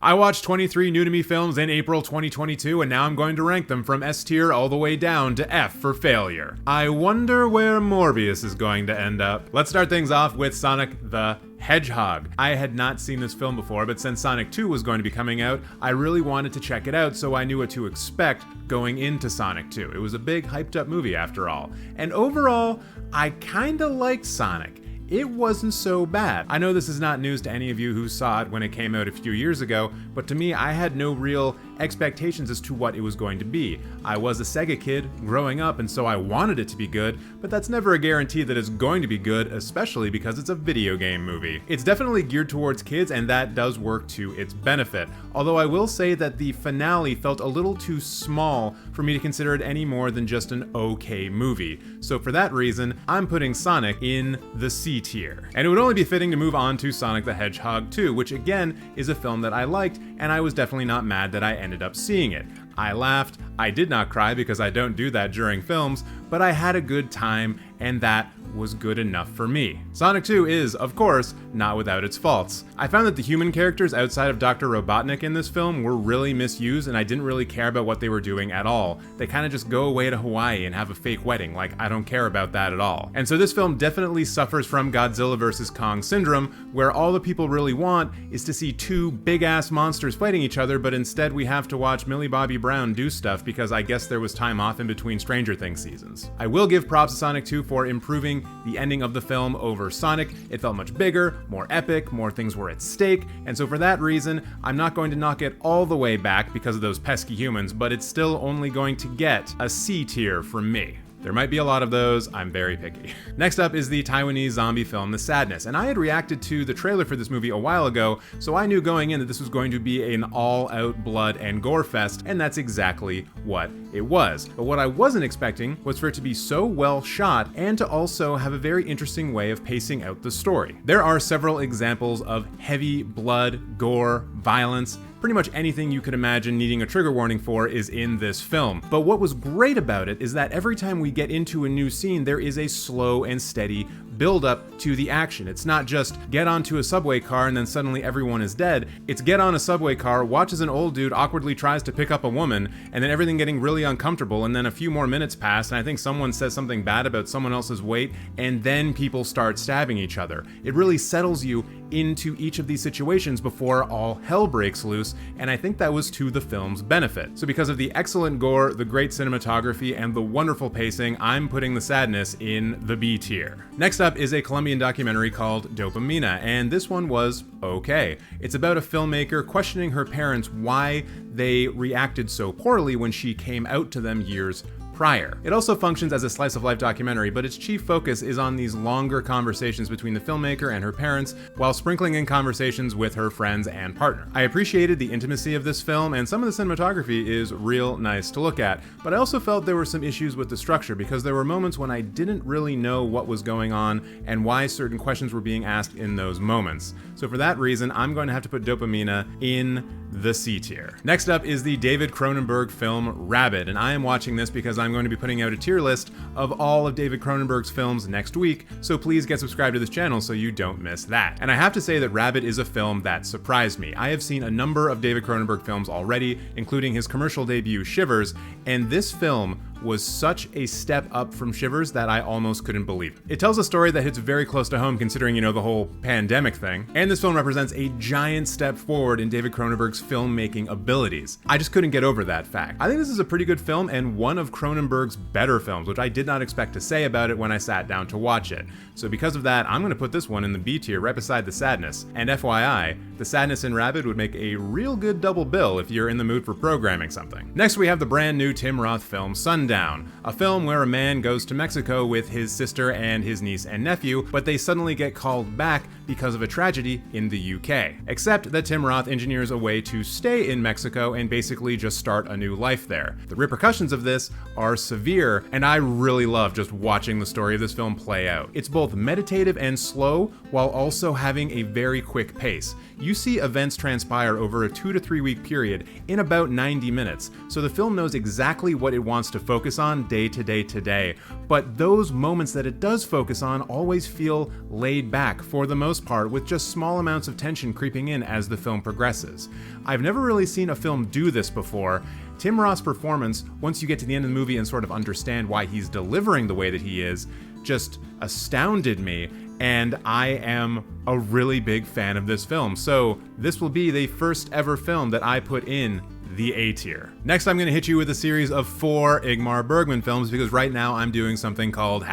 I watched 23 new to me films in April 2022, and now I'm going to rank them from S tier all the way down to F for failure. I wonder where Morbius is going to end up. Let's start things off with Sonic the Hedgehog. I had not seen this film before, but since Sonic 2 was going to be coming out, I really wanted to check it out so I knew what to expect going into Sonic 2. It was a big hyped up movie after all. And overall, I kinda liked Sonic. It wasn't so bad. I know this is not news to any of you who saw it when it came out a few years ago, but to me, I had no real expectations as to what it was going to be. I was a Sega kid growing up, and so I wanted it to be good, but that's never a guarantee that it's going to be good, especially because it's a video game movie. It's definitely geared towards kids, and that does work to its benefit. Although I will say that the finale felt a little too small for me to consider it any more than just an okay movie. So for that reason, I'm putting Sonic in the C tier. And it would only be fitting to move on to Sonic the Hedgehog 2, which again is a film that I liked, and I was definitely not mad that I ended up seeing it. I laughed, I did not cry because I don't do that during films, but I had a good time, and that was good enough for me. Sonic 2 is, of course, not without its faults. I found that the human characters outside of Dr. Robotnik in this film were really misused, and I didn't really care about what they were doing at all. They kind of just go away to Hawaii and have a fake wedding, like I don't care about that at all. And so this film definitely suffers from Godzilla vs. Kong syndrome, where all the people really want is to see two big-ass monsters fighting each other, but instead we have to watch Millie Bobby Brown do stuff because I guess there was time off in between Stranger Things seasons. I will give props to Sonic 2 for improving the ending of the film over Sonic. It felt much bigger, more epic, more things were at stake, and so for that reason, I'm not going to knock it all the way back because of those pesky humans, but it's still only going to get a C tier from me. There might be a lot of those, I'm very picky. Next up is the Taiwanese zombie film, The Sadness, and I had reacted to the trailer for this movie a while ago, so I knew going in that this was going to be an all-out blood and gore fest, and that's exactly what it was. But what I wasn't expecting was for it to be so well shot and to also have a very interesting way of pacing out the story. There are several examples of heavy blood, gore, violence. Pretty much anything you could imagine needing a trigger warning for is in this film. But what was great about it is that every time we get into a new scene, there is a slow and steady build up to the action. It's not just get onto a subway car and then suddenly everyone is dead. It's get on a subway car, watch as an old dude awkwardly tries to pick up a woman, and then everything getting really uncomfortable, and then a few more minutes pass, and I think someone says something bad about someone else's weight, and then people start stabbing each other. It really settles you into each of these situations before all hell breaks loose, and I think that was to the film's benefit. So because of the excellent gore, the great cinematography, and the wonderful pacing, I'm putting The Sadness in the B tier. Next up is a Colombian documentary called Dopamina, and this one was okay. It's about a filmmaker questioning her parents why they reacted so poorly when she came out to them years prior. It also functions as a slice of life documentary, but its chief focus is on these longer conversations between the filmmaker and her parents, while sprinkling in conversations with her friends and partner. I appreciated the intimacy of this film, and some of the cinematography is real nice to look at, but I also felt there were some issues with the structure because there were moments when I didn't really know what was going on and why certain questions were being asked in those moments. So for that reason, I'm going to have to put Dopamina in the C tier. Next up is the David Cronenberg film Rabid, and I am watching this because I'm going to be putting out a tier list of all of David Cronenberg's films next week, so please get subscribed to this channel so you don't miss that. And I have to say that Rabid is a film that surprised me. I have seen a number of David Cronenberg films already, including his commercial debut Shivers, and this film was such a step up from Shivers that I almost couldn't believe it. It tells a story that hits very close to home considering, the whole pandemic thing, and this film represents a giant step forward in David Cronenberg's filmmaking abilities. I just couldn't get over that fact. I think this is a pretty good film and one of Cronenberg's better films, which I did not expect to say about it when I sat down to watch it. So because of that, I'm going to put this one in the B tier right beside The Sadness. And FYI, The Sadness and Rabid would make a real good double bill if you're in the mood for programming something. Next, we have the brand new Tim Roth film Sundown, a film where a man goes to Mexico with his sister and his niece and nephew, but they suddenly get called back because of a tragedy in the UK. Except that Tim Roth engineers a way to stay in Mexico and basically just start a new life there. The repercussions of this are severe, and I really love just watching the story of this film play out. It's both meditative and slow, while also having a very quick pace. you see events transpire over a 2 to 3 week period in about 90 minutes, so the film knows exactly what it wants to focus on day to day to day, but those moments that it does focus on always feel laid back for the most part, with just small amounts of tension creeping in as the film progresses. I've never really seen a film do this before. Tim Roth's performance, once you get to the end of the movie and sort of understand why he's delivering the way that he is, just astounded me, and I am a really big fan of this film. So this will be the first ever film that I put in the A tier. Next, I'm going to hit you with a series of 4 Ingmar Bergman films, because right now I'm doing something called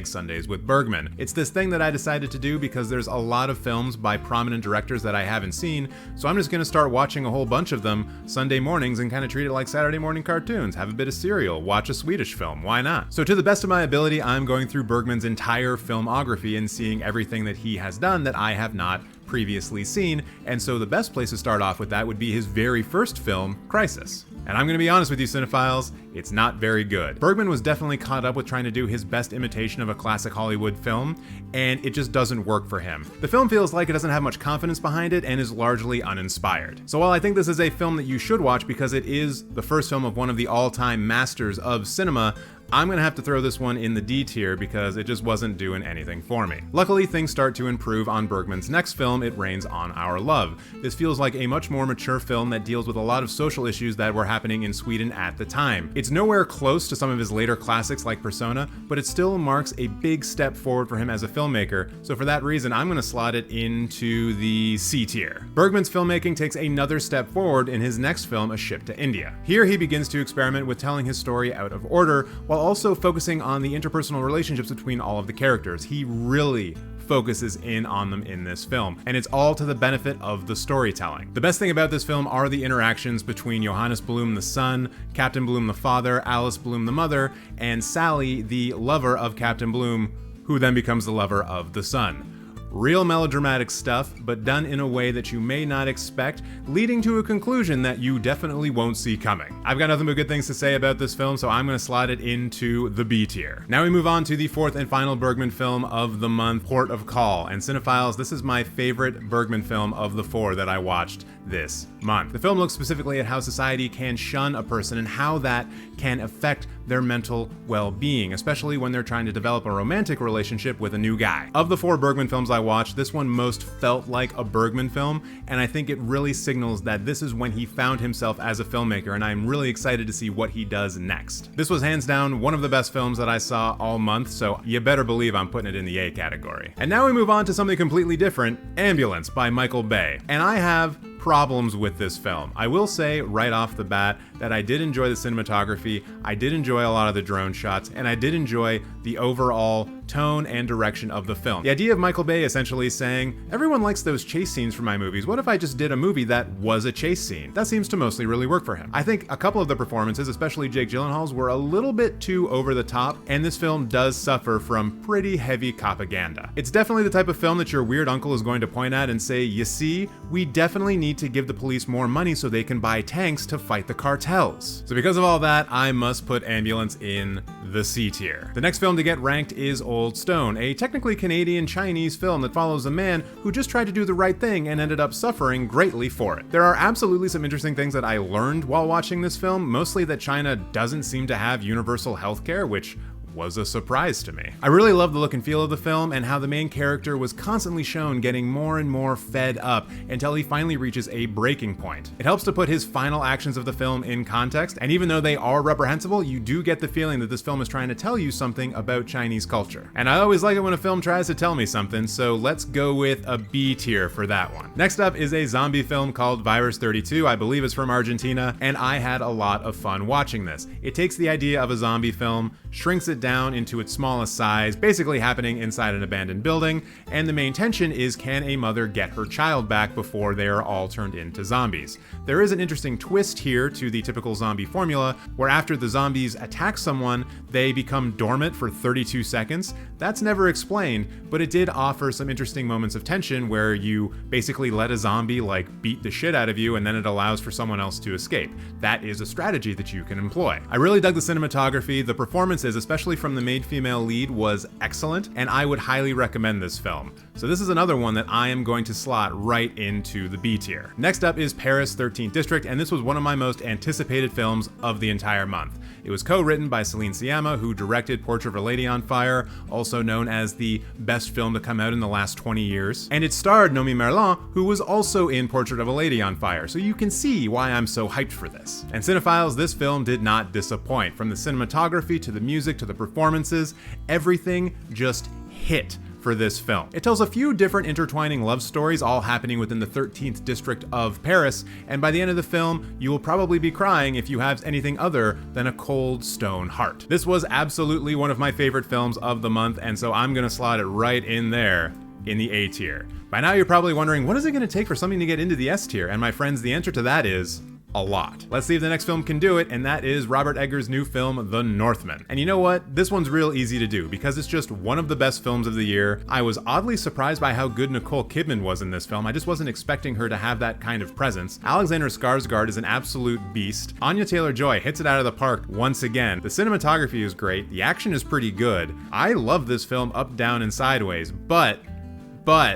#Sundays with Bergman. It's this thing that I decided to do because there's a lot of films by prominent directors that I haven't seen, so I'm just going to start watching a whole bunch of them Sunday mornings and kind of treat it like Saturday morning cartoons, have a bit of cereal, watch a Swedish film, why not? So to the best of my ability, I'm going through Bergman's entire filmography and seeing everything that he has done that I have not previously seen, and so the best place to start off with that would be his very first film, Crisis. And I'm going to be honest with you, cinephiles, it's not very good. Bergman was definitely caught up with trying to do his best imitation of a classic Hollywood film, and it just doesn't work for him. The film feels like it doesn't have much confidence behind it and is largely uninspired. So while I think this is a film that you should watch because it is the first film of one of the all-time masters of cinema, I'm gonna have to throw this one in the D tier because it just wasn't doing anything for me. Luckily, things start to improve on Bergman's next film, It Rains on Our Love. This feels like a much more mature film that deals with a lot of social issues that were happening in Sweden at the time. It's nowhere close to some of his later classics like Persona, but it still marks a big step forward for him as a filmmaker, so for that reason, I'm gonna slot it into the C tier. Bergman's filmmaking takes another step forward in his next film, A Ship to India. Here he begins to experiment with telling his story out of order, while also focusing on the interpersonal relationships between all of the characters. He really focuses in on them in this film, and it's all to the benefit of the storytelling. The best thing about this film are the interactions between Johannes Bloom the son, Captain Bloom the father, Alice Bloom the mother, and Sally, the lover of Captain Bloom, who then becomes the lover of the son. Real melodramatic stuff, but done in a way that you may not expect, leading to a conclusion that you definitely won't see coming. I've got nothing but good things to say about this film, so I'm going to slide it into the B tier. Now we move on to the 4th and final Bergman film of the month, Port of Call. And cinephiles, this is my favorite Bergman film of the 4 that I watched this month. The film looks specifically at how society can shun a person and how that can affect their mental well-being, especially when they're trying to develop a romantic relationship with a new guy. Of the 4 Bergman films I watched, this one most felt like a Bergman film, and I think it really signals that this is when he found himself as a filmmaker, and I'm really excited to see what he does next. This was hands down one of the best films that I saw all month, so you better believe I'm putting it in the A category. And now we move on to something completely different, Ambulance by Michael Bay. And I have problems with this film. I will say right off the bat that I did enjoy the cinematography, I did enjoy a lot of the drone shots, and I did enjoy the overall tone and direction of the film. The idea of Michael Bay essentially saying, everyone likes those chase scenes from my movies, what if I just did a movie that was a chase scene? That seems to mostly really work for him. I think a couple of the performances, especially Jake Gyllenhaal's, were a little bit too over the top, and this film does suffer from pretty heavy propaganda. It's definitely the type of film that your weird uncle is going to point at and say, you see, we definitely need to give the police more money so they can buy tanks to fight the cartels. So because of all that, I must put Ambulance in the C tier. The next film to get ranked is Old Stone, a technically Canadian-Chinese film that follows a man who just tried to do the right thing and ended up suffering greatly for it. There are absolutely some interesting things that I learned while watching this film, mostly that China doesn't seem to have universal healthcare, which was a surprise to me. I really love the look and feel of the film and how the main character was constantly shown getting more and more fed up until he finally reaches a breaking point. It helps to put his final actions of the film in context, and even though they are reprehensible, you do get the feeling that this film is trying to tell you something about Chinese culture. And I always like it when a film tries to tell me something, so let's go with a B tier for that one. Next up is a zombie film called Virus 32, I believe it's from Argentina, and I had a lot of fun watching this. It takes the idea of a zombie film, shrinks it down into its smallest size, basically happening inside an abandoned building, and the main tension is, can a mother get her child back before they are all turned into zombies? There is an interesting twist here to the typical zombie formula, where after the zombies attack someone, they become dormant for 32 seconds. That's never explained, but it did offer some interesting moments of tension where you basically let a zombie beat the shit out of you and then it allows for someone else to escape. That is a strategy that you can employ. I really dug the cinematography, the performances, especially from the male female lead was excellent, and I would highly recommend this film. So this is another one that I am going to slot right into the B tier. Next up is Paris 13th District, and this was one of my most anticipated films of the entire month. It was co-written by Celine Sciamma, who directed Portrait of a Lady on Fire, also known as the best film to come out in the last 20 years. And it starred Nomi Merlan, who was also in Portrait of a Lady on Fire, so you can see why I'm so hyped for this. And cinephiles, this film did not disappoint. From the cinematography to the music to the performances, everything just hit for this film. It tells a few different intertwining love stories, all happening within the 13th district of Paris, and by the end of the film, you will probably be crying if you have anything other than a cold stone heart. This was absolutely one of my favorite films of the month, and so I'm gonna slot it right in there in the A tier. By now you're probably wondering, what is it gonna take for something to get into the S tier? And my friends, the answer to that is a lot. Let's see if the next film can do it, and that is Robert Eggers' new film, The Northmen. And you know what? This one's real easy to do because it's just one of the best films of the year. I was oddly surprised by how good Nicole Kidman was in this film. I just wasn't expecting her to have that kind of presence. Alexander Skarsgård is an absolute beast. Anya Taylor-Joy hits it out of the park once again. The cinematography is great. The action is pretty good. I love this film up, down, and sideways, but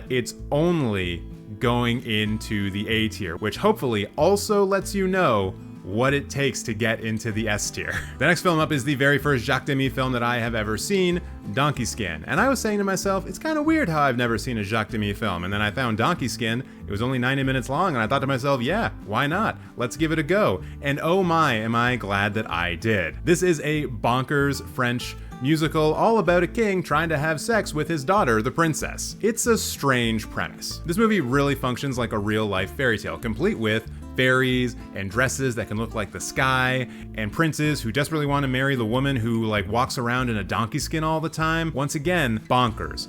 it's only going into the A tier, which hopefully also lets you know what it takes to get into the S tier. The next film up is the very first Jacques Demy film that I have ever seen, Donkey Skin. And I was saying to myself, it's kind of weird how I've never seen a Jacques Demy film. And then I found Donkey Skin. It was only 90 minutes long, and I thought to myself, yeah, why not? Let's give it a go. And oh my, am I glad that I did. This is a bonkers French musical all about a king trying to have sex with his daughter, the princess. It's a strange premise. This movie really functions like a real-life fairy tale, complete with fairies and dresses that can look like the sky, and princes who desperately want to marry the woman who walks around in a donkey skin all the time. Once again, bonkers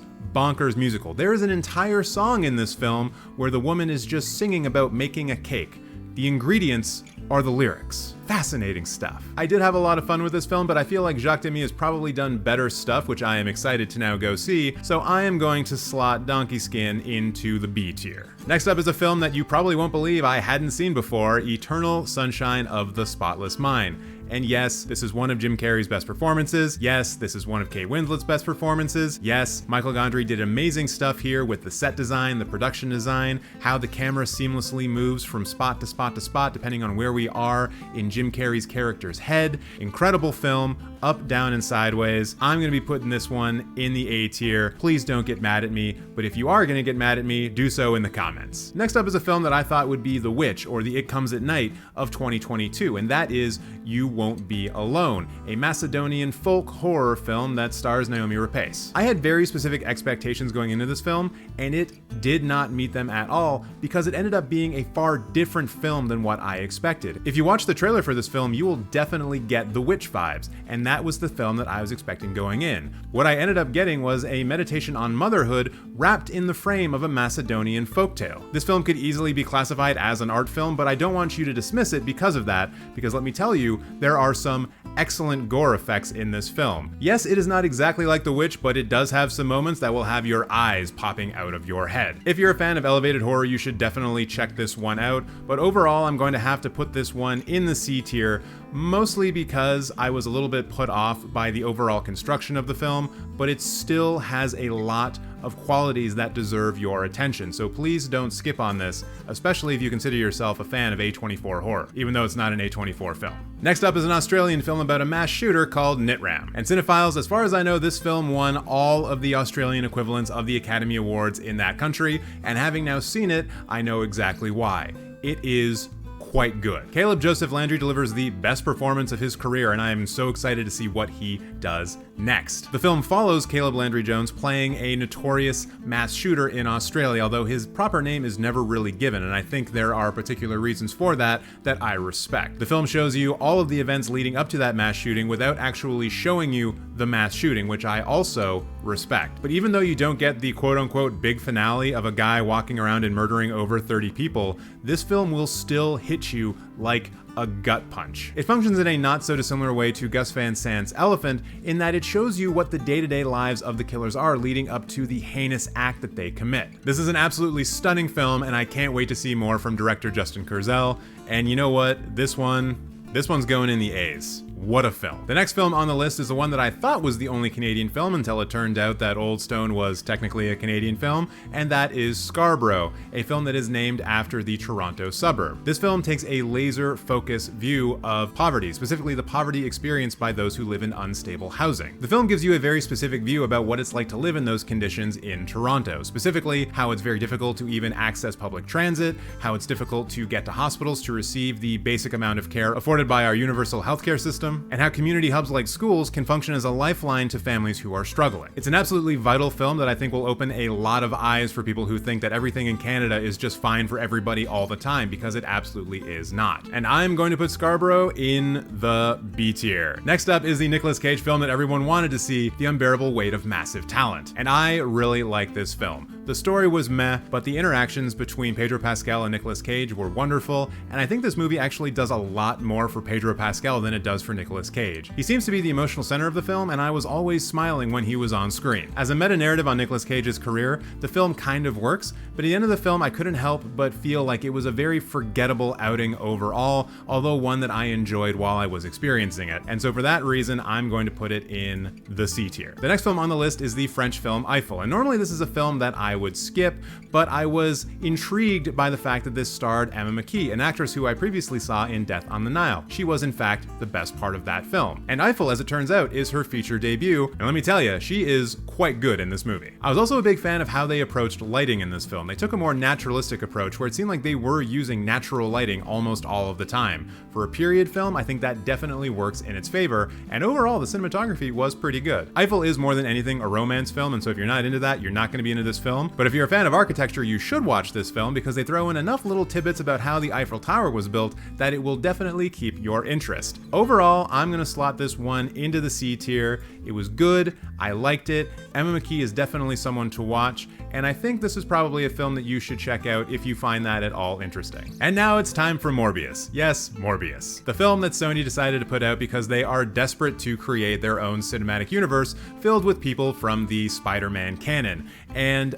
musical. There is an entire song in this film where the woman is just singing about making a cake. The ingredients are the lyrics. Fascinating stuff. I did have a lot of fun with this film, but I feel like Jacques Demy has probably done better stuff, which I am excited to now go see, so I am going to slot Donkey Skin into the B tier. Next up is a film that you probably won't believe I hadn't seen before, Eternal Sunshine of the Spotless Mind. And yes, this is one of Jim Carrey's best performances. Yes, this is one of Kate Winslet's best performances. Yes, Michael Gondry did amazing stuff here with the set design, the production design, how the camera seamlessly moves from spot to spot to spot depending on where we are in Jim Carrey's character's head. Incredible film, up, down, and sideways. I'm gonna be putting this one in the A tier. Please don't get mad at me, but if you are gonna get mad at me, do so in the comments. Next up is a film that I thought would be the Witch, or the It Comes at Night of 2022, and that is You Won't Be Alone, a Macedonian folk horror film that stars Naomi Rapace. I had very specific expectations going into this film, and it did not meet them at all because it ended up being a far different film than what I expected. If you watch the trailer for this film, you will definitely get the Witch vibes, and that was the film that I was expecting going in. What I ended up getting was a meditation on motherhood wrapped in the frame of a Macedonian folktale. This film could easily be classified as an art film, but I don't want you to dismiss it because of that, because let me tell you, there are some excellent gore effects in this film. Yes, it is not exactly like The Witch, but it does have some moments that will have your eyes popping out of your head. If you're a fan of elevated horror, you should definitely check this one out, but overall, I'm going to have to put this one in the C tier, mostly because I was a little bit put off by the overall construction of the film, but it still has a lot of qualities that deserve your attention, so please don't skip on this, especially if you consider yourself a fan of A24 horror, even though it's not an A24 film. Next up is an Australian film about a mass shooter called Nitram. And cinephiles, as far as I know, this film won all of the Australian equivalents of the Academy Awards in that country, and having now seen it, I know exactly why. It is quite good. Caleb Joseph Landry delivers the best performance of his career, and I am so excited to see what he does next. The film follows Caleb Landry Jones playing a notorious mass shooter in Australia, although his proper name is never really given, and I think there are particular reasons for that I respect. The film shows you all of the events leading up to that mass shooting without actually showing you the mass shooting, which I also respect. But even though you don't get the quote-unquote big finale of a guy walking around and murdering over 30 people, this film will still hit you like a gut punch. It functions in a not so dissimilar way to Gus Van Sant's Elephant in that it shows you what the day-to-day lives of the killers are leading up to the heinous act that they commit. This is an absolutely stunning film, and I can't wait to see more from director Justin Kurzel. And you know what? This one's going in the A's. what a film. The next film on the list is the one that I thought was the only Canadian film until it turned out that Old Stone was technically a Canadian film, and that is Scarborough, a film that is named after the Toronto suburb. This film takes a laser-focused view of poverty, specifically the poverty experienced by those who live in unstable housing. The film gives you a very specific view about what it's like to live in those conditions in Toronto, specifically how it's very difficult to even access public transit, how it's difficult to get to hospitals to receive the basic amount of care afforded by our universal healthcare system, and how community hubs like schools can function as a lifeline to families who are struggling. It's an absolutely vital film that I think will open a lot of eyes for people who think that everything in Canada is just fine for everybody all the time, because it absolutely is not. And I'm going to put Scarborough in the B tier. Next up is the Nicolas Cage film that everyone wanted to see, The Unbearable Weight of Massive Talent. And I really like this film. The story was meh, but the interactions between Pedro Pascal and Nicolas Cage were wonderful, and I think this movie actually does a lot more for Pedro Pascal than it does for Nicolas Cage. He seems to be the emotional center of the film, and I was always smiling when he was on screen. As a meta-narrative on Nicolas Cage's career, the film kind of works, but at the end of the film I couldn't help but feel like it was a very forgettable outing overall, although one that I enjoyed while I was experiencing it. And so for that reason, I'm going to put it in the C tier. The next film on the list is the French film Eiffel, and normally this is a film that I would skip, but I was intrigued by the fact that this starred Emma McKee, an actress who I previously saw in Death on the Nile. She was in fact the best part of that film. And Eiffel, as it turns out, is her feature debut, and let me tell you, she is quite good in this movie. I was also a big fan of how they approached lighting in this film. They took a more naturalistic approach where it seemed like they were using natural lighting almost all of the time. For a period film, I think that definitely works in its favor, and overall the cinematography was pretty good. Eiffel is more than anything a romance film, and so if you're not into that, you're not going to be into this film. But if you're a fan of architecture, you should watch this film because they throw in enough little tidbits about how the Eiffel Tower was built that it will definitely keep your interest. Overall, I'm going to slot this one into the C tier. It was good, I liked it, Emma McKee is definitely someone to watch, and I think this is probably a film that you should check out if you find that at all interesting. And now it's time for Morbius. Yes, Morbius. The film that Sony decided to put out because they are desperate to create their own cinematic universe filled with people from the Spider-Man canon. And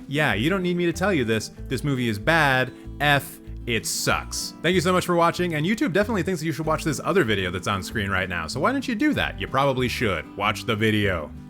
yeah, you don't need me to tell you this movie is bad, it sucks. Thank you so much for watching, and YouTube definitely thinks that you should watch this other video that's on screen right now, so why don't you do that? You probably should. Watch the video.